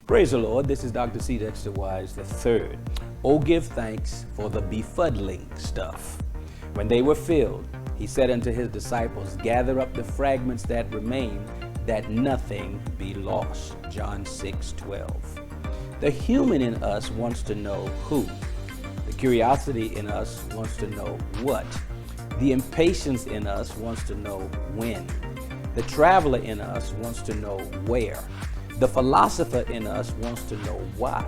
Praise the Lord. This is Dr. C. Dexter Wise III. Oh, give thanks for the befuddling stuff. When they were filled, he said unto his disciples, gather up the fragments that remain, that nothing be lost. John 6:12. The human in us wants to know who. The curiosity in us wants to know what. The impatience in us wants to know when. The traveler in us wants to know where. The philosopher in us wants to know why.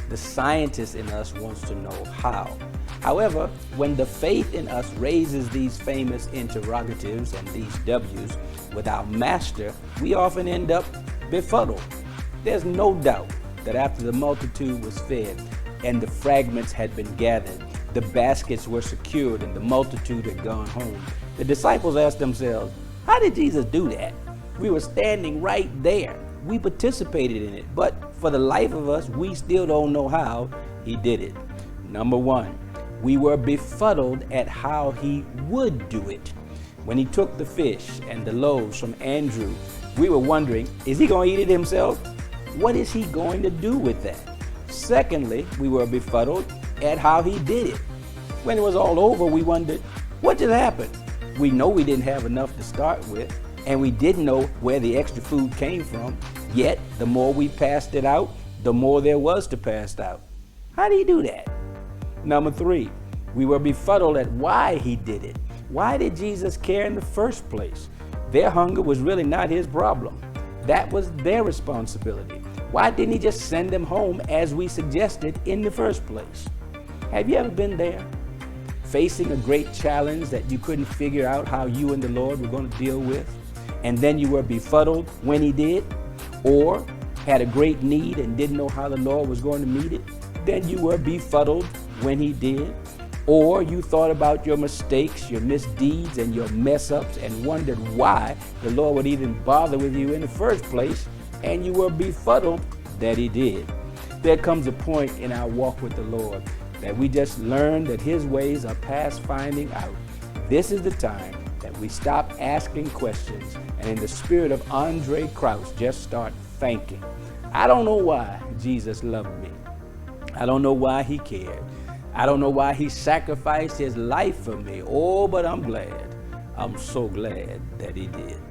The scientist in us wants to know how. However, when the faith in us raises these famous interrogatives and these W's with our master, we often end up befuddled. There's no doubt that after the multitude was fed and the fragments had been gathered, the baskets were secured and the multitude had gone home, the disciples asked themselves, how did Jesus do that? We were standing right there. We participated in it, but for the life of us, we still don't know how he did it. Number one, we were befuddled at how he would do it. When he took the fish and the loaves from Andrew, we were wondering, is he going to eat it himself? What is he going to do with that? Secondly, we were befuddled at how he did it. When it was all over, we wondered, what just happened? We know we didn't have enough to start with, and we didn't know where the extra food came from. Yet, the more we passed it out, the more there was to pass out. How did he do that? Number three, we were befuddled at why he did it. Why did Jesus care in the first place? Their hunger was really not his problem. That was their responsibility. Why didn't he just send them home as we suggested in the first place? Have you ever been there? Facing a great challenge that you couldn't figure out how you and the Lord were going to deal with, and then you were befuddled when he did? Or had a great need and didn't know how the Lord was going to meet it? Then you were befuddled when he did? Or you thought about your mistakes, your misdeeds, and your mess-ups and wondered why the Lord would even bother with you in the first place, and you were befuddled that he did. There comes a point in our walk with the Lord that we just learn that his ways are past finding out. This is the time that we stop asking questions and in the spirit of Andre Crouch, just start thanking. I don't know why Jesus loved me. I don't know why he cared. I don't know why he sacrificed his life for me. Oh, but I'm glad. I'm so glad that he did.